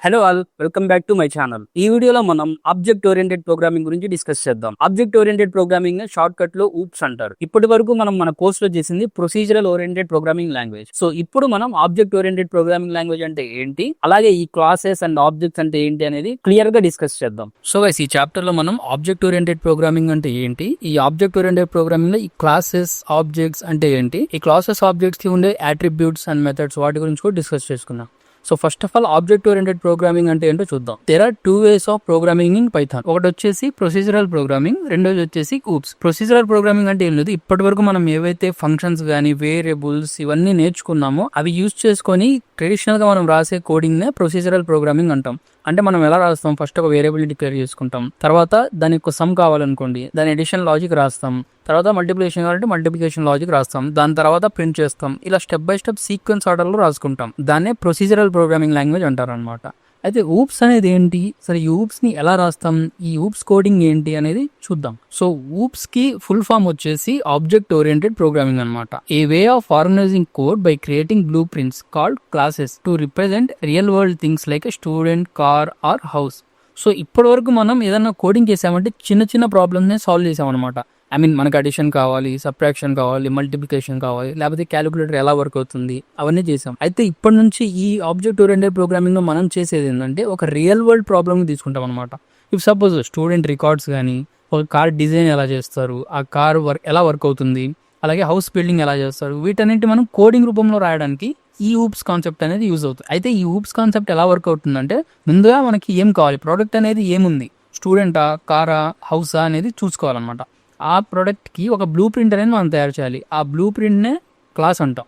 Hello all, welcome back to my channel. ఈ వీడియోలో మనం ఆబ్జెక్ట్ ఓరియంటెడ్ ప్రోగ్రామింగ్ గురించి డిస్కస్ చేద్దాం. Object oriented programming short cut లో ఊప్స్ అంటారు. ఇప్పటి వరకు మనం మన కోర్స్ లో చేసింది procedural oriented programming language. So ఇప్పుడు మనం ఆబ్జెక్ట్ ఓరియంటెడ్ ప్రోగ్రామింగ్ లాంగ్వేజ్ అంటే ఏంటి, అలాగే ఈ క్లాసెస్ అండ్ ఆబ్జెక్ట్స్ అంటే ఏంటి అనేది క్లియర్ గా డిస్కస్ చేద్దాం. సో గైస్, ఈ చాప్టర్ లో మనం ఆబ్జెక్ట్ ఓరియంటెడ్ ప్రోగ్రామింగ్ అంటే ఏంటి, ఈ ఆబ్జెక్ట్ ఓరియంటెడ్ ప్రోగ్రామింగ్ లో ఈ క్లాసెస్ ఆబ్జెక్ట్స్ అంటే ఏంటి, ఈ క్లాసెస్ ఆబ్జెక్ట్స్ కి ఉండే అట్రిబ్యూట్స్ అండ్ మెథడ్స్ వాటి గురించి కూడా డిస్కస్ చేసుకుందాం. So first of all object oriented programming అంటే ఏంటో చూద్దాం. There are two ways of programming in Python. ఒకటి వచ్చేసి ప్రొసీజరల్ ప్రోగ్రామింగ్, రెండోది వచ్చేసి ఊప్స్. ప్రొసీజరల్ ప్రోగ్రామింగ్ అంటే ఏం లేదు, ఇప్పటి వరకు మనం ఏవైతే ఫంక్షన్స్ గానీ వేరియబుల్స్ ఇవన్నీ నేర్చుకున్నామో అవి యూజ్ చేసుకొని ట్రెడిషనల్ గా మనం రాసే కోడింగ్ నే ప్రొసీజరల్ ప్రోగ్రామింగ్ అంటాం. అంటే మనం ఎలా రాస్తాం, ఫస్ట్ ఒక వేరియబుల్ డిక్లేర్ చేసుకుంటాం, తర్వాత దానికి ఒక సమ్ కావాలనుకోండి దాని ఎడిషన్ లాజిక్ రాస్తాం, తర్వాత మల్టిప్లికేషన్ కావాలంటే మల్టిప్లికేషన్ లాజిక్ రాస్తాం, దాని తర్వాత ప్రింట్ చేస్తాం. ఇలా step by step sequence order లో రాసుకుంటాం. దాన్నే ప్రొసీజరల్ ప్రోగ్రామింగ్ లాంగ్వేజ్ అంటారు అనమాట. అయితే ఊప్స్ అనేది ఏంటి, సరే ఈ ఊప్స్ ని ఎలా రాస్తాం, ఈ ఊప్స్ కోడింగ్ ఏంటి అనేది చూద్దాం. సో ఊప్స్ కి ఫుల్ ఫామ్ వచ్చేసి ఆబ్జెక్ట్ ఓరియంటెడ్ ప్రోగ్రామింగ్ అనమాట. A way of organizing code by creating blueprints called classes to represent real world things like a student, car or house. So ఇప్పటి వరకు మనం ఏదైనా కోడింగ్ చేసామంటే చిన్న చిన్న ప్రాబ్లమ్స్ నే సాల్వ్ చేసామన్నమాట. ఐ మీన్ మనకు అడిషన్ కావాలి, సబ్ట్రాక్షన్ కావాలి, మల్టిప్లికేషన్ కావాలి, లేకపోతే క్యాలిక్యులేటర్ ఎలా వర్క్ అవుతుంది అవన్నీ చేసాం. అయితే ఇప్పటి నుంచి ఈ ఆబ్జెక్ట్ ఓరియంటెడ్ ప్రోగ్రామింగ్ లో మనం చేసేది ఏంటంటే ఒక రియల్ వరల్డ్ ప్రాబ్లమ్ తీసుకుంటాం అనమాట. ఇఫ్ సపోజ్ స్టూడెంట్ రికార్డ్స్ కానీ, ఒక కార్ డిజైన్ ఎలా చేస్తారు, ఆ కార్ ఎలా వర్క్ అవుతుంది, అలాగే హౌస్ బిల్డింగ్ ఎలా చేస్తారు, వీటన్నిటి మనం కోడింగ్ రూపంలో రాయడానికి ఈ ఊప్స్ కాన్సెప్ట్ అనేది యూజ్ అవుతుంది. అయితే ఈ ఊప్స్ కాన్సెప్ట్ ఎలా వర్క్ అవుతుందంటే ముందుగా మనకి ఏం కావాలి, ప్రోడక్ట్ అనేది ఏముంది, స్టూడెంటా, కారా, హౌసా అనేది చూసుకోవాలన్నమాట. ఆ ప్రోడక్ట్కి ఒక బ్లూ ప్రింట్ అనేది మనం తయారు చేయాలి. ఆ బ్లూ ప్రింట్నే క్లాస్ అంటాం.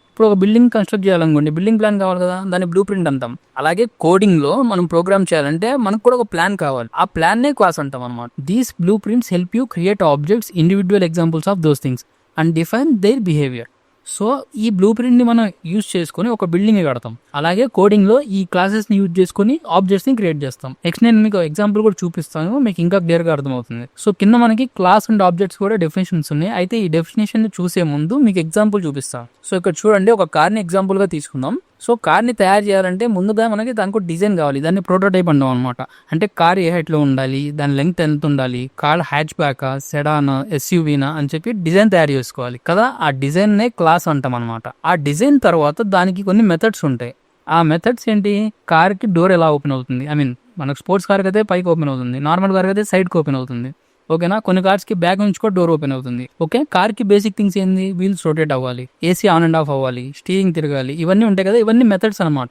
ఇప్పుడు ఒక బిల్డింగ్ కన్స్ట్రక్ట్ చేయాలనుకోండి, బిల్డింగ్ ప్లాన్ కావాలి కదా, దాన్ని బ్లూ ప్రింట్ అంటాం. అలాగే కోడింగ్లో మనం ప్రోగ్రామ్ చేయాలంటే మనకు కూడా ఒక ప్లాన్ కావాలి, ఆ ప్లాన్నే క్లాస్ అంటాం అనమాట. These blue prints help you create objects, individual examples of those things and define their behaviour. So ఈ బ్లూ ప్రింట్ని మనం యూజ్ చేసుకొని ఒక బిల్డింగ్ కడతాం. అలాగే కోడింగ్లో ఈ క్లాసెస్ని యూజ్ చేసుకొని ఆబ్జెక్ట్స్ని క్రియేట్ చేస్తాం. నెక్స్ట్ నేను మీకు ఎగ్జాంపుల్ కూడా చూపిస్తాను, మీకు ఇంకా క్లియర్గా అర్థమవుతుంది. సో కింద మనకి క్లాస్ అండ్ ఆబ్జెక్ట్స్ కూడా డెఫినేషన్స్ ఉన్నాయి. అయితే ఈ డెఫినేషన్ చూసే ముందు మీకు ఎగ్జాంపుల్ చూపిస్తాను. సో ఇక్కడ చూడండి, ఒక కార్ని ఎగ్జాంపుల్గా తీసుకుందాం. సో కార్ని తయారు చేయాలంటే ముందుగా మనకి దానికి డిజైన్ కావాలి, దాన్ని ప్రోటోటైప్ అంటాం అనమాట. అంటే కార్ ఏ హైట్లో ఉండాలి, దాని లెంగ్త్ ఎంత ఉండాలి, కార్ హ్యాచ్ బ్యాకా, సెడానా, ఎస్యూవీనా అని చెప్పి డిజైన్ తయారు చేసుకోవాలి కదా. ఆ డిజైన్నే క్లాస్ అంటాం అనమాట. ఆ డిజైన్ తర్వాత దానికి కొన్ని మెథడ్స్ ఉంటాయి. ఆ మెథడ్స్ ఏంటి, కార్కి డోర్ ఎలా ఓపెన్ అవుతుంది, ఐ మీన్ మనకు స్పోర్ట్స్ కార్కి అయితే పైకి ఓపెన్ అవుతుంది, నార్మల్ కార్కి అయితే సైడ్కి ఓపెన్ అవుతుంది, ఓకేనా. కొన్ని కార్స్ కి బ్యాక్ నుంచి కూడా డోర్ ఓపెన్ అవుతుంది. ఓకే, కార్ కి బేసిక్ థింగ్స్ ఏంది, వీల్స్ రొటేట్ అవ్వాలి, ఏసీ ఆన్ అండ్ ఆఫ్ అవ్వాలి, స్టీరింగ్ తిరగాలి, ఇవన్నీ ఉంటాయి కదా. ఇవన్నీ మెథడ్స్ అనమాట.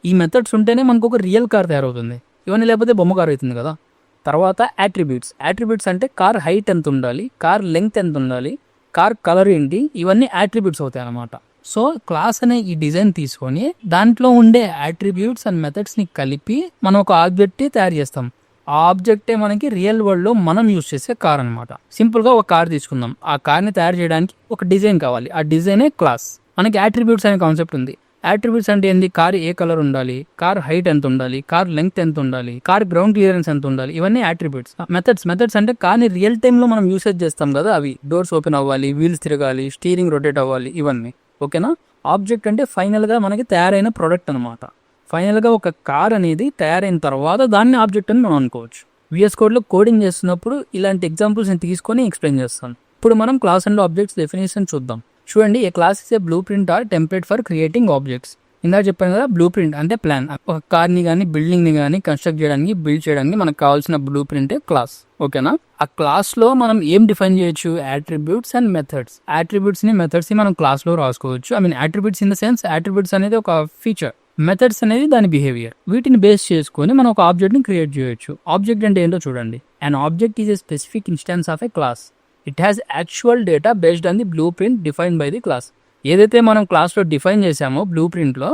ఈ మెథడ్స్ ఉంటేనే మనకు ఒక రియల్ కార్ తయారవుతుంది. ఇవన్నీ లేకపోతే బొమ్మ కార్ అవుతుంది కదా. తర్వాత అట్రిబ్యూట్స్. అట్రిబ్యూట్స్ అంటే కార్ హైట్ ఎంత ఉండాలి, కార్ లెంగ్త్ ఎంత ఉండాలి, కార్ కలర్ ఏంటి, ఇవన్నీ అట్రిబ్యూట్స్ అవుతాయి అనమాట. సో క్లాస్ అనే ఈ డిజైన్ తీసుకొని దాంట్లో ఉండే అట్రిబ్యూట్స్ అండ్ మెథడ్స్ ని కలిపి మనం ఒక ఆబ్జెక్ట్ తయారు చేస్తాం. ఆ ఆబ్జెక్టే మనకి రియల్ వరల్డ్ లో మనం యూజ్ చేసే కార్ అనమాట. సింపుల్ గా ఒక కార్ తీసుకుందాం, ఆ కార్ని తయారు చేయడానికి ఒక డిజైన్ కావాలి, ఆ డిజైనే క్లాస్. మనకి అట్రిబ్యూట్స్ అనే కాన్సెప్ట్ ఉంది. అట్రిబ్యూట్స్ అంటే ఏంది, కార్ ఏ కలర్ ఉండాలి, కార్ హైట్ ఎంత ఉండాలి, కార్ లెంగ్త్ ఎంత ఉండాలి, కార్ గ్రౌండ్ క్లియరెన్స్ ఎంత ఉండాలి, ఇవన్నీ అట్రిబ్యూట్స్. మెథడ్స్ అంటే కార్ని రియల్ టైమ్ లో మనం యూసేజ్ చేస్తాం కదా, అవి డోర్స్ ఓపెన్ అవ్వాలి, వీల్స్ తిరగాలి, స్టీరింగ్ రొటేట్ అవ్వాలి, ఇవన్నీ ఓకేనా. ఆబ్జెక్ట్ అంటే ఫైనల్ గా మనకి తయారైన ప్రొడక్ట్ అనమాట. ఫైనల్గా ఒక కార్ అనేది తయారైన తర్వాత దాన్ని ఆబ్జెక్ట్ అని మనం అనుకోవచ్చు. విఎస్ కోడ్లో కోడింగ్ చేస్తున్నప్పుడు ఇలాంటి ఎగ్జాంపుల్స్ నేను తీసుకొని ఎక్స్ప్లెయిన్ చేస్తాను. ఇప్పుడు మనం క్లాస్ అండ్ ఆబ్జెక్ట్స్ డెఫినేషన్ చూద్దాం. చూడండి, a class is a blueprint or template for creating objects. ఇందాక చెప్పాను కదా, బ్లూ ప్రింట్ అంటే ప్లాన్. ఒక కార్ని కానీ బిల్డింగ్ని కానీ కన్స్ట్రక్ట్ చేయడానికి, బిల్డ్ చేయడానికి మనకు కావాల్సిన బ్లూ ప్రింటే క్లాస్, ఓకేనా. ఆ క్లాస్లో మనం ఏం డిఫైన్ చేయొచ్చు, అట్రిబ్యూట్స్ అండ్ మెథడ్స్. అట్రిబ్యూట్స్ని మెథడ్స్ని మనం క్లాస్లో రాసుకోవచ్చు. I mean attributes in the sense attributes అనేది ఒక ఫీచర్, మెథడ్స్ అనేది దాని బిహేవియర్. వీటిని బేస్ చేసుకొని మనం ఒక ఆబ్జెక్ట్ ని క్రియేట్ చేయొచ్చు. ఆబ్జెక్ట్ అంటే ఏంటో చూడండి. An object is a specific instance of a class. It has actual data based on the blue print defined by the class. ఏదైతే మనం క్లాస్లో డిఫైన్ చేసామో బ్లూ ప్రింట్లో,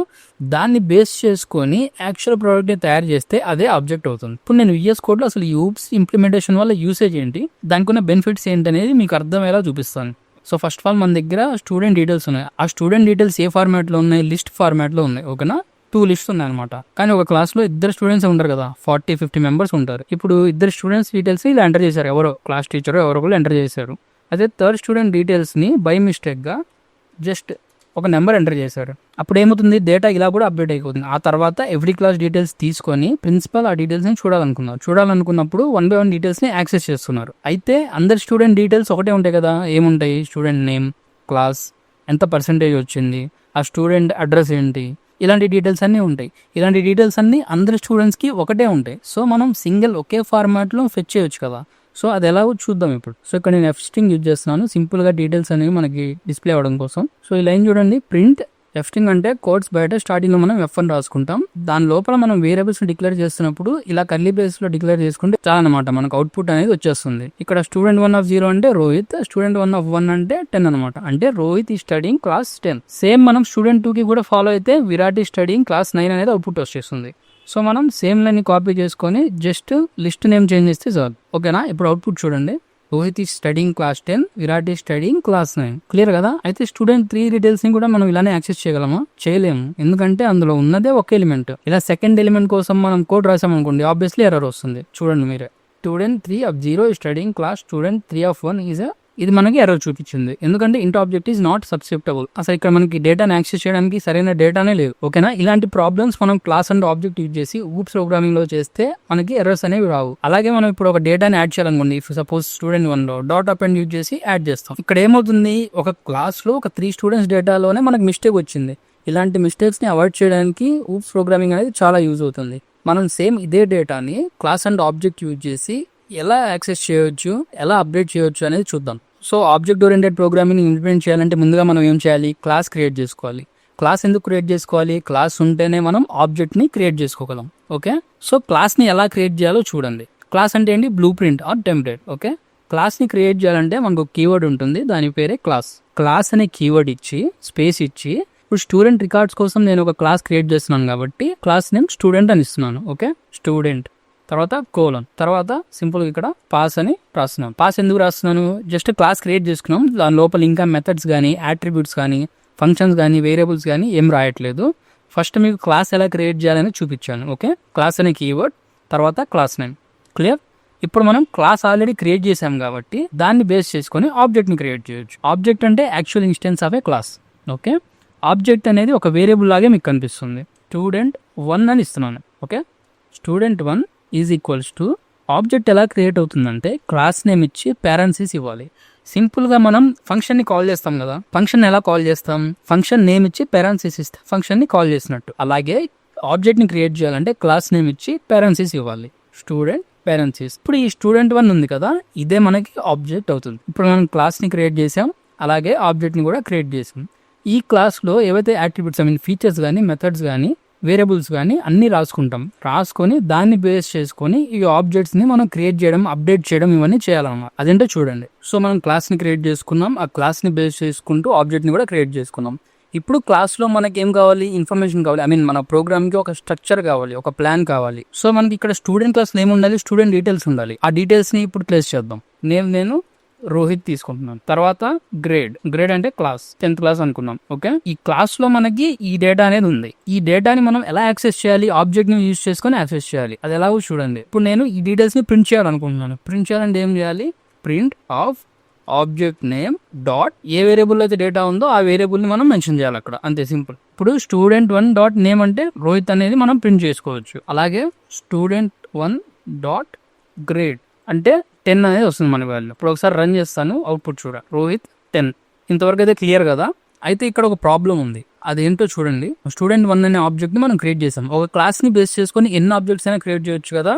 దాన్ని బేస్ చేసుకొని యాక్చువల్ ప్రోడక్ట్ని తయారు చేస్తే అదే ఆబ్జెక్ట్ అవుతుంది. ఇప్పుడు నేను విఎస్ కోడ్లో అసలు యూప్స్ ఇంప్లిమెంటేషన్ వల్ల యూసేజ్ ఏంటి, దానికి ఉన్న బెనిఫిట్స్ ఏంటి అనేది మీకు అర్థమయ్యేలా చూపిస్తాను. సో ఫస్ట్ ఆఫ్ ఆల్ మన దగ్గర స్టూడెంట్ డీటెయిల్స్ ఉన్నాయి. ఆ స్టూడెంట్ డీటెయిల్స్ ఏ ఫార్మాట్లో ఉన్నాయి, లిస్ట్ ఫార్మాట్లో ఉన్నాయి, ఓకేనా. 2 లిస్ట్స్ ఉన్నాయి అనమాట. కానీ ఒక క్లాస్లో 2 స్టూడెంట్స్ ఉంటారు కదా, 40-50 మెంబర్స్ ఉంటారు. ఇప్పుడు 2 స్టూడెంట్స్ డీటెయిల్స్ ఇలా ఎంటర్ చేశారు, ఎవరో క్లాస్ టీచర్ ఎవరో కూడా ఎంటర్ చేశారు. అదే థర్డ్ స్టూడెంట్ డీటెయిల్స్ని బై మిస్టేక్గా జస్ట్ ఒక నెంబర్ ఎంటర్ చేశారు. అప్పుడు ఏమవుతుంది, డేటా ఇలా కూడా అప్డేట్ అయిపోతుంది. ఆ తర్వాత ఎవ్రీ క్లాస్ డీటెయిల్స్ తీసుకొని ప్రిన్సిపల్ ఆ డీటెయిల్స్ని చూడాలనుకున్నప్పుడు 1 by 1 డీటెయిల్స్ని యాక్సెస్ చేస్తున్నారు. అయితే అందరి స్టూడెంట్ డీటెయిల్స్ ఒకటే ఉంటాయి కదా, ఏముంటాయి, స్టూడెంట్ నేమ్, క్లాస్, ఎంత పర్సెంటేజ్ వచ్చింది, ఆ స్టూడెంట్ అడ్రస్ ఏంటి, ఇలాంటి డీటెయిల్స్ అన్నీ ఉంటాయి. ఇలాంటి డీటెయిల్స్ అన్నీ అందరి స్టూడెంట్స్కి ఒకటే ఉంటాయి. సో మనం ఒకే ఫార్మాట్లో ఫెచ్ చేయొచ్చు కదా. సో అది ఎలాగో చూద్దాం ఇప్పుడు. సో ఇక్కడ నేను ఎఫ్ స్ట్రింగ్ యూజ్ చేస్తున్నాను సింపుల్గా డీటెయిల్స్ అనేవి మనకి డిస్ప్లే అవ్వడం కోసం. సో ఈ లైన్ చూడండి, ప్రింట్ ఎఫ్ స్ట్రింగ్ అంటే కోడ్స్ బయట స్టార్టింగ్లో మనం ఎఫ్ అని రాసుకుంటాం. దాని లోపల మనం వేరియబుల్స్ని డిక్లేర్ చేస్తున్నప్పుడు ఇలా కర్లీ బ్రేసెస్లో డిక్లేర్ చేసుకుంటే చాలా అనమాట, మనకు అవుట్పుట్ అనేది వచ్చేస్తుంది. ఇక్కడ స్టూడెంట్ 1 of 0 అంటే రోహిత్, స్టూడెంట్ 1 of 1 అంటే 10 అనమాట. అంటే రోహిత్ ఈ స్టడీయింగ్ క్లాస్ 10. సేమ్ మనం స్టూడెంట్ 2 కి కూడా ఫాలో అయితే విరాట్ ఈ స్టడీయింగ్ క్లాస్ 9 అనేది అవుట్పుట్ వచ్చేస్తుంది. సో మనం సేమ్ లైన్ కాపీ చేసుకొని జస్ట్ లిస్ట్ నేమ్ చేంజ్ చేస్తే చాలు. ఓకేనా, ఇప్పుడు అవుట్పుట్ చూడండి, రోహిత్ ఈ స్టడీయింగ్ క్లాస్ 10, విరాట్ ఈ స్టడీయింగ్ క్లాస్ 9. క్లియర్ కదా. అయితే స్టూడెంట్ 3 డీటెయిల్స్ ని కూడా మనం ఇలానే యాక్సెస్ చేయగలమా? చేయలేము, ఎందుకంటే అందులో ఉన్నదే ఒక ఎలిమెంట్. ఇలా సెకండ్ ఎలిమెంట్ కోసం మనం కోడ్ రాసామనుకోండి, ఆబ్వియస్లీ ఎర్రర్ వస్తుంది. చూడండి మీరే, స్టూడెంట్ 3 of 0 ఈ studying class student 3 of 1 is ఇది మనకి ఎర్రర్ చూపించింది, ఎందుకంటే ఇంట్ ఆబ్జెక్ట్ ఈజ్ నాట్ సబ్సెప్టబుల్. అసలు ఇక్కడ మనకి డేటాని యాక్సెస్ చేయడానికి సరైన డేటానే లేదు. ఓకేనా, ఇలాంటి ప్రాబ్లమ్స్ మనం క్లాస్ అండ్ ఆబ్జెక్ట్ యూజ్ చేసి ఊప్స్ ప్రోగ్రామింగ్ లో చేస్తే మనకి ఎర్రర్స్ అనేవి రావు. అలాగే మనం ఇప్పుడు ఒక డేటాని యాడ్ చేయాలనుకోండి, ఇఫ్ సపోజ్ స్టూడెంట్ 1 లో డాట్ అపెండ్ యూజ్ చేసి యాడ్ చేస్తాం. ఇక్కడ ఏమవుతుంది, ఒక క్లాస్ లో ఒక 3 స్టూడెంట్స్ డేటాలోనే మనకు మిస్టేక్ వచ్చింది. ఇలాంటి మిస్టేక్స్ ని అవాయిడ్ చేయడానికి ఊప్స్ ప్రోగ్రామింగ్ అనేది చాలా యూజ్ అవుతుంది. మనం సేమ్ ఇదే డేటాని క్లాస్ అండ్ ఆబ్జెక్ట్ యూజ్ చేసి ఎలా యాక్సెస్ చేయొచ్చు, ఎలా అప్డేట్ చేయొచ్చు అనేది చూద్దాం. So object oriented programming implement చేయాలంటే ముందుగా మనం ఏం చేయాలి, క్లాస్ క్రియేట్ చేసుకోవాలి. క్లాస్ ఎందుకు క్రియేట్ చేసుకోవాలి, క్లాస్ ఉంటేనే మనం ఆబ్జెక్ట్ని క్రియేట్ చేసుకోగలం. ఓకే, సో క్లాస్ని ఎలా క్రియేట్ చేయాలో చూడండి. క్లాస్ అంటే ఏంటి, blueprint or template. Okay, క్లాస్ని క్రియేట్ చేయాలంటే మనకు కీవర్డ్ ఉంటుంది, దాని పేరే క్లాస్. క్లాస్ అనే కీవర్డ్ ఇచ్చి స్పేస్ ఇచ్చి, ఇప్పుడు స్టూడెంట్ రికార్డ్స్ కోసం నేను ఒక క్లాస్ క్రియేట్ చేస్తున్నాను కాబట్టి క్లాస్ నేమ్ స్టూడెంట్ అని ఇస్తున్నాను. ఓకే, స్టూడెంట్ తర్వాత కోలన్, తర్వాత సింపుల్గా ఇక్కడ పాస్ అని రాస్తున్నాను. పాస్ ఎందుకు రాస్తున్నాను, జస్ట్ క్లాస్ క్రియేట్ చేసుకున్నాం, దాని లోపల ఇంకా మెథడ్స్ కానీ యాట్రిబ్యూట్స్ కానీ ఫంక్షన్స్ కానీ వేరియబుల్స్ కానీ ఏం రాయట్లేదు. ఫస్ట్ మీకు క్లాస్ ఎలా క్రియేట్ చేయాలని చూపించాను. ఓకే, క్లాస్ అనే కీవర్డ్, తర్వాత క్లాస్ నేమ్. క్లియర్. ఇప్పుడు మనం క్లాస్ ఆల్రెడీ క్రియేట్ చేసాం కాబట్టి దాన్ని బేస్ చేసుకొని ఆబ్జెక్ట్ని క్రియేట్ చేయొచ్చు. ఆబ్జెక్ట్ అంటే actual instance of A class. Okay, object అనేది ఒక వేరియబుల్ లాగే మీకు కనిపిస్తుంది. స్టూడెంట్ 1 అని ఇస్తున్నాను. Okay, student 1 is equals to object ఎలా క్రియేట్ అవుతుందంటే క్లాస్ నేమ్ ఇచ్చి పారెంథసిస్ ఇవ్వాలి. సింపుల్గా మనం ఫంక్షన్ని కాల్ చేస్తాం కదా, ఫంక్షన్ ఎలా కాల్ చేస్తాం, ఫంక్షన్ నేమ్ ఇచ్చి పారెంథసిస్ ఇస్తే ఫంక్షన్ని కాల్ చేసినట్టు. అలాగే ఆబ్జెక్ట్ని క్రియేట్ చేయాలంటే క్లాస్ నేమ్ ఇచ్చి పారెంథసిస్ ఇవ్వాలి, స్టూడెంట్ పారెంథసిస్. ఇప్పుడు ఈ స్టూడెంట్ 1 ఉంది కదా, ఇదే మనకి ఆబ్జెక్ట్ అవుతుంది. ఇప్పుడు మనం క్లాస్ని క్రియేట్ చేసాం, అలాగే ఆబ్జెక్ట్ని కూడా క్రియేట్ చేసాం. ఈ క్లాస్లో ఏవైతే యాట్రిబ్యూట్స్ ఫీచర్స్ కానీ మెథడ్స్ కానీ వేరియబుల్స్ కానీ అన్ని రాసుకొని దాన్ని బేస్ చేసుకొని ఈ ఆబ్జెక్ట్స్ ని మనం క్రియేట్ చేయడం, అప్డేట్ చేయడం, ఇవన్నీ చేయాలన్నమాట. అదేంటో చూడండి. సో మనం క్లాస్ ని క్రియేట్ చేసుకున్నాం, ఆ క్లాస్ ని బేస్ చేసుకుంటూ ఆబ్జెక్ట్ ని కూడా క్రియేట్ చేసుకున్నాం. ఇప్పుడు క్లాస్ లో మనకి ఏం కావాలి, ఇన్ఫర్మేషన్ కావాలి. మన ప్రోగ్రామ్ కి ఒక స్ట్రక్చర్ కావాలి, ఒక ప్లాన్ కావాలి. సో మనకి ఇక్కడ స్టూడెంట్ క్లాస్ లో ఏముండాలి, స్టూడెంట్ డీటెయిల్స్ ఉండాలి. ఆ డీటెయిల్స్ ని ఇప్పుడు ప్లేస్ చేద్దాం. నేను రోహిత్ తీసుకుంటున్నాను. తర్వాత గ్రేడ్ అంటే క్లాస్ 10th క్లాస్ అనుకున్నాం. ఓకే, ఈ క్లాస్ లో మనకి ఈ డేటా అనేది ఉంది. ఈ డేటాని మనం ఎలా యాక్సెస్ చేయాలి, ఆబ్జెక్ట్ ని యూజ్ చేసుకొని యాక్సెస్ చేయాలి. అది ఎలాగో చూడండి. ఇప్పుడు నేను ఈ డీటెయిల్స్ ని ప్రింట్ చేయాలనుకుంటున్నాను. ప్రింట్ చేయాలంటే ఏం చేయాలి, print of object name dot A variable అయితే డేటా ఉందో ఆ వేరియబుల్ ని మనం మెన్షన్ చేయాలి అక్కడ, అంతే సింపుల్. ఇప్పుడు స్టూడెంట్ 1 డాట్ నేమ్ అంటే రోహిత్ అనేది మనం ప్రింట్ చేసుకోవచ్చు. అలాగే స్టూడెంట్ 1 డాట్ గ్రేడ్ అంటే 10 అనేది వస్తుంది మన వాల్యూ. ఇప్పుడు ఒకసారి రన్ చేస్తాను, అవుట్పుట్ చూడ, రోహిత్ 10. ఇంతవరకు అయితే క్లియర్ కదా. అయితే ఇక్కడ ఒక ప్రాబ్లం ఉంది, అదేంటో చూడండి. స్టూడెంట్ 1 అనే ఆబ్జెక్ట్ ని మనం క్రియేట్ చేసాం. ఒక క్లాస్ ని బేస్ చేసుకొని ఎన్ని ఆబ్జెక్ట్స్ అయినా క్రియేట్ చేయొచ్చు కదా,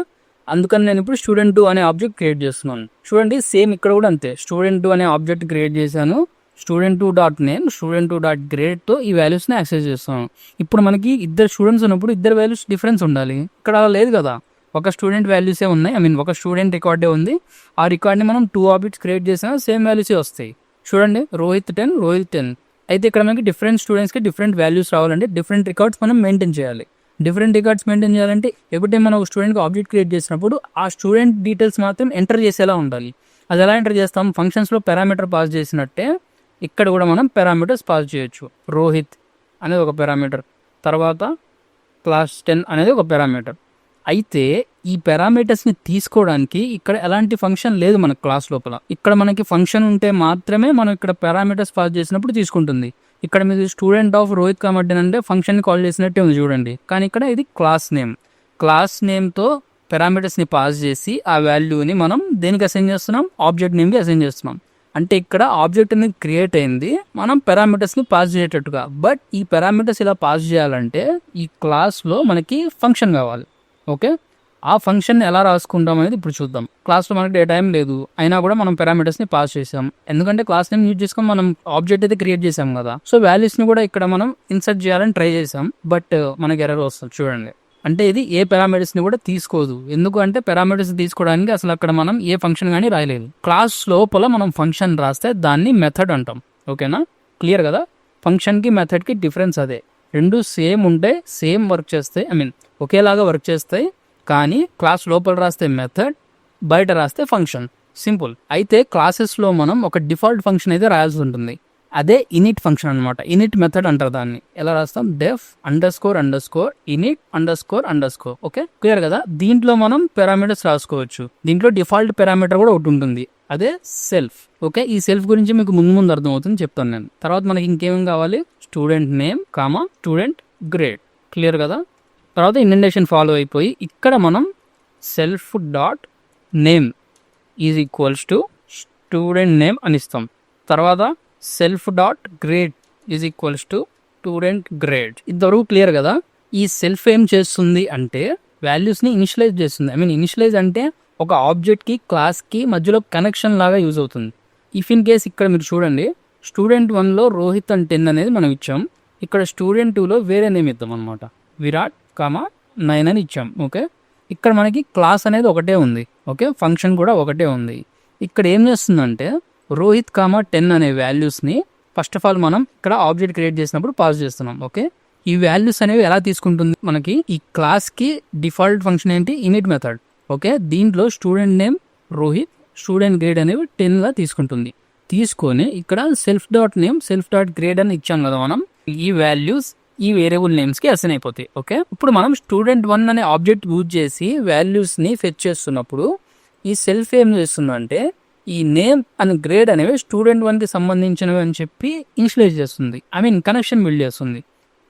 అందుకని నేను ఇప్పుడు స్టూడెంట్ 2 అనే ఆబ్జెక్ట్ క్రియేట్ చేస్తున్నాను. చూడండి, సేమ్ ఇక్కడ కూడా అంతే. స్టూడెంట్ 2 అనే ఆబ్జెక్ట్ క్రియేట్ చేశాను. Student 2 dot name, student 2 dot grade తో ఈ వాల్యూస్ ని యాక్సెస్ చేస్తాను. ఇప్పుడు మనకి ఇద్దరు స్టూడెంట్స్ ఉన్నప్పుడు ఇద్దరు వాల్యూస్ డిఫరెన్స్ ఉండాలి. ఇక్కడ అలా లేదు కదా, ఒక స్టూడెంట్ వాల్యూసే ఉన్నాయి. ఒక స్టూడెంట్ రికార్డే ఉంది. ఆ రికార్డ్ని మనం 2 ఆబ్జెక్ట్స్ క్రియేట్ చేసినా సేమ్ వాల్యూసే వస్తాయి. చూడండి, రోహిత్ 10. అయితే ఇక్కడ మనకి డిఫరెంట్ స్టూడెంట్స్కి డిఫరెంట్ వాల్యూస్ రావాలంటే డిఫరెంట్ రికార్డ్స్ మనం మెయింటైన్ చేయాలి. డిఫరెంట్ రికార్డ్స్ మెయింటైన్ చేయాలంటే ఎవ్రీ టైం మనం ఒక స్టూడెంట్కి ఆబ్జెక్ట్ క్రియేట్ చేసినప్పుడు ఆ స్టూడెంట్ డీటెయిల్స్ మాత్రం ఎంటర్ చేసేలా ఉండాలి. అది ఎలా ఎంటర్ చేస్తాం, ఫంక్షన్స్లో పారామీటర్ పాస్ చేసినట్టే ఇక్కడ కూడా మనం పారామీటర్స్ పాస్ చేయొచ్చు. రోహిత్ అనేది ఒక పారామీటర్, తర్వాత క్లాస్ 10 అనేది ఒక పారామీటర్. అయితే ఈ పారామీటర్స్ని తీసుకోవడానికి ఇక్కడ ఎలాంటి ఫంక్షన్ లేదు మన క్లాస్ లోపల. ఇక్కడ మనకి ఫంక్షన్ ఉంటే మాత్రమే మనం ఇక్కడ పారామీటర్స్ పాస్ చేసినప్పుడు తీసుకుంటుంది. ఇక్కడ మీకు స్టూడెంట్ ఆఫ్ రోహిత్ కామర్డెన్ అంటే ఫంక్షన్ కాల్ చేసినట్టే ఉంది చూడండి, కానీ ఇక్కడ ఇది క్లాస్ నేమ్తో పారామీటర్స్ని పాస్ చేసి ఆ వాల్యూని మనం దేనికి అసైన్ చేస్తున్నాం, ఆబ్జెక్ట్ నేమ్కి అసైన్ చేస్తున్నాం. అంటే ఇక్కడ ఆబ్జెక్ట్ అనేది క్రియేట్ అయింది మనం పారామీటర్స్ని పాస్ చేసేటట్టుగా. బట్ ఈ పారామీటర్స్ ఇలా పాస్ చేయాలంటే ఈ క్లాస్లో మనకి ఫంక్షన్ కావాలి. ఓకే, ఆ ఫంక్షన్ ఎలా రాసుకుంటాం అనేది ఇప్పుడు చూద్దాం. క్లాస్లో మనకి డేటా ఏం లేదు, అయినా కూడా మనం పారామీటర్స్ని పాస్ చేసాం. ఎందుకంటే క్లాస్ నేమ్ యూజ్ చేసుకొని మనం ఆబ్జెక్ట్ అయితే క్రియేట్ చేసాం కదా. సో వాల్యూస్ని కూడా ఇక్కడ మనం ఇన్సర్ట్ చేయాలని ట్రై చేసాం, బట్ మనకి ఎర్రర్ వస్తుంది చూడండి. అంటే ఇది ఏ పారామీటర్స్ని కూడా తీసుకోదు. ఎందుకు అంటే పారామీటర్స్ తీసుకోవడానికి అసలు అక్కడ మనం ఏ ఫంక్షన్ కానీ రాయలేదు. క్లాస్ లోపల మనం ఫంక్షన్ రాస్తే దాన్ని మెథడ్ అంటాం. ఓకేనా, క్లియర్ కదా. ఫంక్షన్కి మెథడ్కి డిఫరెన్స్ అదే. రెండు సేమ్ ఉంటే సేమ్ వర్క్ చేస్తాయి, ఒకేలాగా వర్క్ చేస్తాయి. కానీ క్లాస్ లోపల రాస్తే మెథడ్, బయట రాస్తే ఫంక్షన్. సింపుల్. అయితే క్లాసెస్లో మనం ఒక డిఫాల్ట్ ఫంక్షన్ అయితే రాయాల్సి ఉంటుంది. అదే ఇనిట్ ఫంక్షన్ అనమాట. ఇనిట్ మెథడ్ అంటారు దాన్ని. ఎలా రాస్తాం, డెఫ్ __ఇనిట్__. ఓకే, క్లియర్ కదా. దీంట్లో మనం పారామీటర్స్ రాసుకోవచ్చు. దీంట్లో డిఫాల్ట్ పారామీటర్ కూడా ఒకటి ఉంటుంది, అదే సెల్ఫ్. ఓకే, ఈ సెల్ఫ్ గురించి మీకు ముందు అర్థమవుతుంది, చెప్తాను నేను. తర్వాత మనకి ఇంకేమేం కావాలి, student name comma student grade. Clear కదా. తర్వాత ఇండెంటేషన్ ఫాలో అయిపోయి ఇక్కడ మనం self dot name is equals to student name అని ఇస్తాం. తర్వాత self dot grade is equals to student grade. ఇంతవరకు క్లియర్ కదా. ఈ సెల్ఫ్ ఏం చేస్తుంది అంటే వాల్యూస్ని ఇనిషియలైజ్ చేస్తుంది. ఇనిషియలైజ్ అంటే ఒక ఆబ్జెక్ట్కి క్లాస్కి మధ్యలో కనెక్షన్ లాగా యూజ్ అవుతుంది. ఇఫ్ ఇన్ కేస్ ఇక్కడ మీరు చూడండి, స్టూడెంట్ 1లో రోహిత్ అండ్ 10 అనేది మనం ఇచ్చాం. ఇక్కడ స్టూడెంట్ 2లో వేరే నేమ్ ఇద్దాం అనమాట, విరాట్ 9 అని ఇచ్చాం. ఓకే, ఇక్కడ మనకి క్లాస్ అనేది ఒకటే ఉంది. ఓకే, ఫంక్షన్ కూడా ఒకటే ఉంది. ఇక్కడ ఏం చేస్తుందంటే రోహిత్ 10 అనే వాల్యూస్ని ఫస్ట్ ఆఫ్ ఆల్ మనం ఇక్కడ ఆబ్జెక్ట్ క్రియేట్ చేసినప్పుడు పాస్ చేస్తున్నాం. ఓకే, ఈ వాల్యూస్ అనేవి ఎలా తీసుకుంటుంది, మనకి ఈ క్లాస్కి డిఫాల్ట్ ఫంక్షన్ ఏంటి, ఇనిట్ మెథడ్. ఓకే, దీంట్లో student name Rohit, student grade అనేవి 10లా తీసుకుంటుంది. తీసుకొని ఇక్కడ self dot name self dot grade అని ఇచ్చాం కదా మనం. ఈ వాల్యూస్ ఈ వేరియబుల్ నేమ్స్కి అసైన్ అయిపోతాయి. ఓకే, ఇప్పుడు మనం స్టూడెంట్ 1 అనే ఆబ్జెక్ట్ యూజ్ చేసి వాల్యూస్ని ఫెచ్ చేస్తున్నప్పుడు ఈ సెల్ఫ్ ఏం చేస్తుందంటే ఈ నేమ్ అండ్ గ్రేడ్ అనేవి స్టూడెంట్ 1కి సంబంధించినవి అని చెప్పి ఇనిషియలైజ్ చేస్తుంది, కనెక్షన్ బిల్డ్ చేస్తుంది.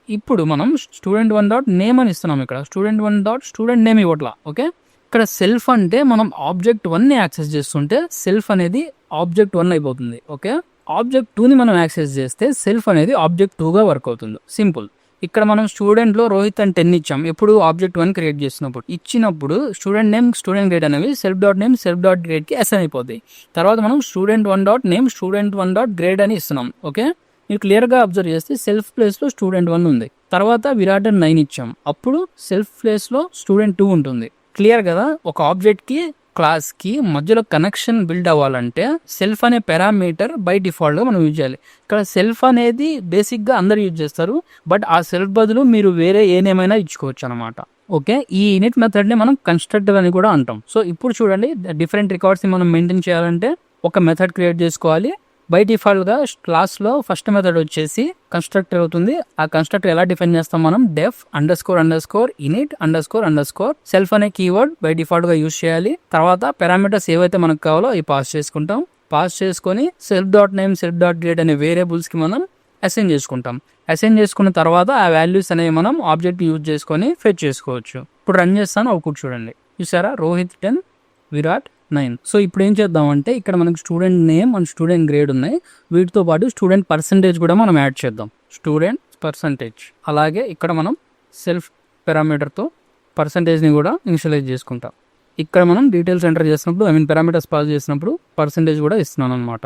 ఇప్పుడు మనం స్టూడెంట్ 1 డాట్ నేమ్ అని ఇస్తున్నాం. ఇక్కడ స్టూడెంట్ 1 డాట్ స్టూడెంట్ నేమ్ ఇవ్వట్లా. ఓకే, ఇక్కడ సెల్ఫ్ అంటే మనం ఆబ్జెక్ట్ 1ని యాక్సెస్ చేస్తుంటే సెల్ఫ్ అనేది ఆబ్జెక్ట్ 1 అయిపోతుంది. ఓకే, ఆబ్జెక్ట్ 2ని మనం యాక్సెస్ చేస్తే సెల్ఫ్ అనేది ఆబ్జెక్ట్ 2గా వర్క్ అవుతుంది. సింపుల్. ఇక్కడ మనం స్టూడెంట్లో రోహిత్ అండ్ 10 ఇచ్చాం. ఎప్పుడు ఆబ్జెక్ట్ 1 క్రియేట్ చేసినప్పుడు ఇచ్చినప్పుడు స్టూడెంట్ నేమ్ స్టూడెంట్ గ్రేడ్ అనేవి self dot name self dot గ్రేడ్కి అసైన్ అయిపోతాయి. తర్వాత మనం student 1 dot name student 1 dot grade అని ఇస్తున్నాం. ఓకే, మీరు క్లియర్గా అబ్జర్వ్ చేస్తే సెల్ఫ్ ప్లేస్లో స్టూడెంట్ 1 ఉంది. తర్వాత విరాట్ 9 ఇచ్చాం, అప్పుడు సెల్ఫ్ ప్లేస్లో స్టూడెంట్ 2 ఉంటుంది. క్లియర్ కదా. ఒక ఆబ్జెక్ట్కి క్లాస్కి మధ్యలో కనెక్షన్ బిల్డ్ అవ్వాలంటే సెల్ఫ్ అనే పారామీటర్ బై డిఫాల్ట్గా మనం యూజ్ చేయాలి. ఇక్కడ సెల్ఫ్ అనేది బేసిక్గా అందరు యూజ్ చేస్తారు, బట్ ఆ సెల్ఫ్ బదులు మీరు వేరే ఏమైనా ఇచ్చుకోవచ్చు అనమాట. ఓకే, ఈ ఇనిట్ మెథడ్ని మనం కన్స్ట్రక్టర్ అని కూడా అంటాం. సో ఇప్పుడు చూడండి, డిఫరెంట్ రికార్డ్స్ని మనం మెయింటైన్ చేయాలంటే ఒక మెథడ్ క్రియేట్ చేసుకోవాలి. బై డిఫాల్ట్గా క్లాస్లో ఫస్ట్ మెథడ్ వచ్చేసి కన్స్ట్రక్టర్ అవుతుంది. ఆ కన్స్ట్రక్టర్ ఎలా డిఫైన్ చేస్తాం మనం, డెఫ్ __ఇనిట్__. సెల్ఫ్ అనే కీవర్డ్ బై డిఫాల్ట్గా యూజ్ చేయాలి. తర్వాత పారామీటర్స్ ఏవైతే మనకు కావాలో అవి పాస్ చేసుకుంటాం. పాస్ చేసుకొని self dot name self dot grade అనే వేరియబుల్స్కి మనం అసైన్ చేసుకుంటాం. అసైన్ చేసుకున్న తర్వాత ఆ వాల్యూస్ అనేవి మనం ఆబ్జెక్ట్ యూజ్ చేసుకొని ఫెచ్ చేసుకోవచ్చు. ఇప్పుడు రన్ చేస్తాను, అవుట్పుట్ చూడండి. చూసారా, రోహిత్ 10 విరాట్ 9. సో ఇప్పుడు ఏం చేద్దామంటే ఇక్కడ మనకి student name and student grade ఉన్నాయి. వీటితో పాటు స్టూడెంట్ పర్సంటేజ్ కూడా మనం యాడ్ చేద్దాం, స్టూడెంట్ పర్సంటేజ్. అలాగే ఇక్కడ మనం సెల్ఫ్ పారామీటర్తో పర్సంటేజ్ని కూడా ఇనిషియలైజ్ చేసుకుంటాం. ఇక్కడ మనం డీటెయిల్స్ ఎంటర్ చేసినప్పుడు పారామీటర్స్ పాస్ చేసినప్పుడు పర్సంటేజ్ కూడా ఇస్తున్నాను అనమాట.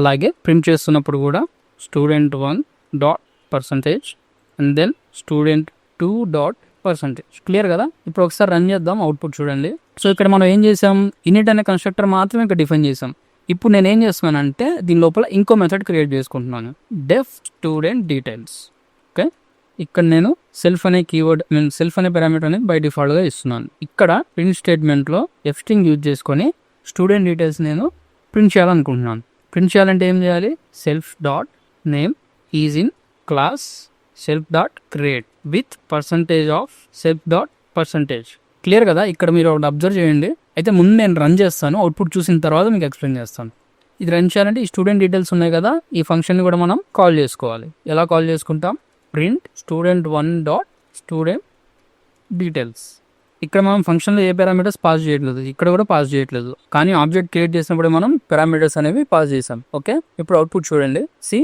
అలాగే ప్రింట్ చేస్తున్నప్పుడు కూడా student 1 dot percentage and then student 2 dot percentage. Clear కదా. ఇప్పుడు ఒకసారి రన్ చేద్దాం, అవుట్పుట్ చూడండి. సో ఇక్కడ మనం ఏం చేసాం, ఇనిట్ అనే కన్స్ట్రక్టర్ మాత్రమే ఇక్కడ డిఫైన్ చేసాం. ఇప్పుడు నేను ఏం చేస్తున్నానంటే దీని లోపల ఇంకో మెథడ్ క్రియేట్ చేసుకుంటున్నాను, డెఫ్ స్టూడెంట్ డీటెయిల్స్. ఓకే, ఇక్కడ నేను సెల్ఫ్ అనే కీవర్డ్ సెల్ఫ్ అనే పారామీటర్ అనేది బై డిఫాల్ట్గా ఇస్తున్నాను. ఇక్కడ ప్రింట్ స్టేట్మెంట్లో ఎఫ్ స్ట్రింగ్ యూజ్ చేసుకొని స్టూడెంట్ డీటెయిల్స్ నేను ప్రింట్ చేయాలనుకుంటున్నాను. ప్రింట్ చేయాలంటే ఏం చేయాలి, self dot name is in class self dot grade with percentage of self dot percentage. Clear కదా. ఇక్కడ మీరు ఒకటి అబ్జర్వ్ చేయండి. అయితే ముందు నేను రన్ చేస్తాను, అవుట్పుట్ చూసిన తర్వాత మీకు ఎక్స్ప్లెయిన్ చేస్తాను. ఇది రన్ చేయాలంటే ఈ స్టూడెంట్ డీటెయిల్స్ ఉన్నాయి కదా, ఈ ఫంక్షన్ని కూడా మనం కాల్ చేసుకోవాలి. ఎలా కాల్ చేసుకుంటాం? Print student1 dot student details. ఇక్కడ మనం ఫంక్షన్లో ఏ పారామీటర్స్ పాస్ చేయట్లేదు, ఇక్కడ కూడా పాస్ చేయట్లేదు, కానీ ఆబ్జెక్ట్ క్రియేట్ చేసినప్పుడు మనం పారామీటర్స్ అనేవి పాస్ చేసాం. ఓకే, ఇప్పుడు అవుట్పుట్ చూడండి. See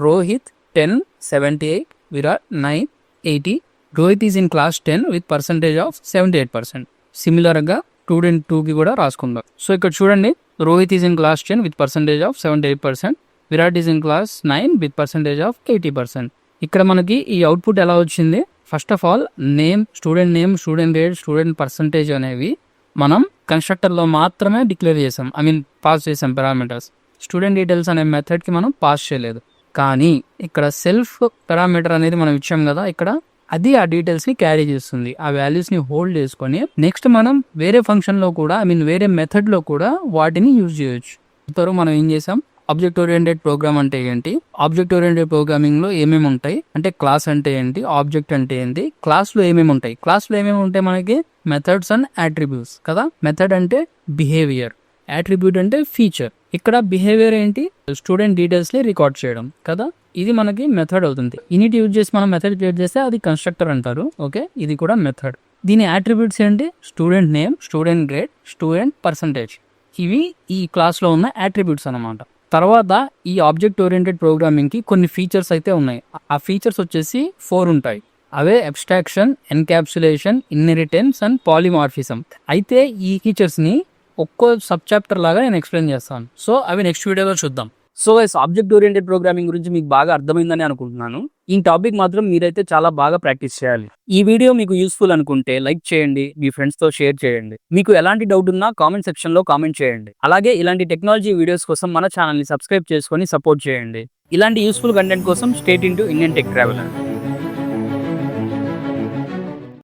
Rohit 10, 78, Virat 9, 80. Rohit is in class 10 with percentage of 78%. సిమిలర్గా స్టూడెంట్ 2కి కూడా రాసుకుందాం. సో ఇక్కడ చూడండి, Rohit is in class 10 with percentage of 78%, Virat is in class 9 with percentage of 80%. ఇక్కడ మనకి ఈ అవుట్పుట్ ఎలా వచ్చింది? First of all name, student grade, student percentage అనేవి మనం కన్స్ట్రక్టర్లో మాత్రమే డిక్లేర్ చేసాం, పాస్ చేసాం పారామీటర్స్. స్టూడెంట్ డీటెయిల్స్ అనే మెథడ్కి మనం పాస్ చేయలేదు. కానీ ఇక్కడ సెల్ఫ్ పారామీటర్ అనేది మనం ఇచ్చాం కదా, ఇక్కడ అది ఆ డీటెయిల్స్ని క్యారీ చేస్తుంది, ఆ వాల్యూస్ని హోల్డ్ చేసుకొని నెక్స్ట్ మనం వేరే ఫంక్షన్లో కూడా వేరే మెథడ్లో కూడా వాటిని యూజ్ చేయొచ్చు. ఇప్పుడు మనం ఏం చేసాం? ఆబ్జెక్ట్ ఓరియంటెడ్ ప్రోగ్రామ్ అంటే ఏంటి, ఆబ్జెక్ట్ ఓరియంటెడ్ ప్రోగ్రామింగ్లో ఏమేమి ఉంటాయి అంటే క్లాస్ అంటే ఏంటి, ఆబ్జెక్ట్ అంటే ఏంటి, క్లాస్లో ఏమేమి ఉంటాయి. క్లాస్లో ఏమేమి ఉంటాయి మనకి? మెథడ్స్ అండ్ యాట్రిబ్యూట్స్ కదా. మెథడ్ అంటే బిహేవియర్, యాట్రిబ్యూట్ అంటే ఫీచర్. ఇక్కడ బిహేవియర్ ఏంటి? స్టూడెంట్ డీటెయిల్స్ని రికార్డ్ చేయడం కదా, ఇది మనకి మెథడ్ అవుతుంది. ఇనిట్ యూజ్ చేసి మనం మెథడ్ క్రియేట్ చేస్తే అది కన్స్ట్రక్టర్ అంటారు. ఓకే, ఇది కూడా మెథడ్. దీని యాట్రిబ్యూట్స్ ఏంటి? Student name, student grade, student percentage. ఇవి ఈ క్లాస్లో ఉన్న యాట్రిబ్యూట్స్ అన్నమాట. తర్వాత ఈ ఆబ్జెక్ట్ ఓరియంటెడ్ ప్రోగ్రామింగ్కి కొన్ని ఫీచర్స్ అయితే ఉన్నాయి. ఆ ఫీచర్స్ వచ్చేసి 4 ఉంటాయి. అవే abstraction, encapsulation, inheritance and polymorphism. అయితే ఈ ఫీచర్స్ని ఒక్కో సబ్ చాప్టర్ లాగా నేను ఎక్స్ప్లెయిన్ చేస్తాను. సో అవి నెక్స్ట్ వీడియోలో చూద్దాం. సో ఆబ్జెక్ట్ ఓరియంటెడ్ ప్రోగ్రామింగ్ గురించి మీకు బాగా అర్థమైందని అనుకుంటున్నాను. ఈ టాపిక్ మాత్రం మీరైతే చాలా బాగా ప్రాక్టీస్ చేయాలి. ఈ వీడియో మీకు యూస్ఫుల్ అనుకుంటే లైక్ చేయండి, మీ ఫ్రెండ్స్తో షేర్ చేయండి. మీకు ఎలాంటి డౌట్ ఉన్నా కామెంట్ సెక్షన్లో కామెంట్ చేయండి. అలాగే ఇలాంటి టెక్నాలజీ వీడియోస్ కోసం మన ఛానల్ని సబ్స్క్రైబ్ చేసుకొని సపోర్ట్ చేయండి. ఇలాంటి యూస్ఫుల్ కంటెంట్ కోసం stay tuned to Indian tech traveller.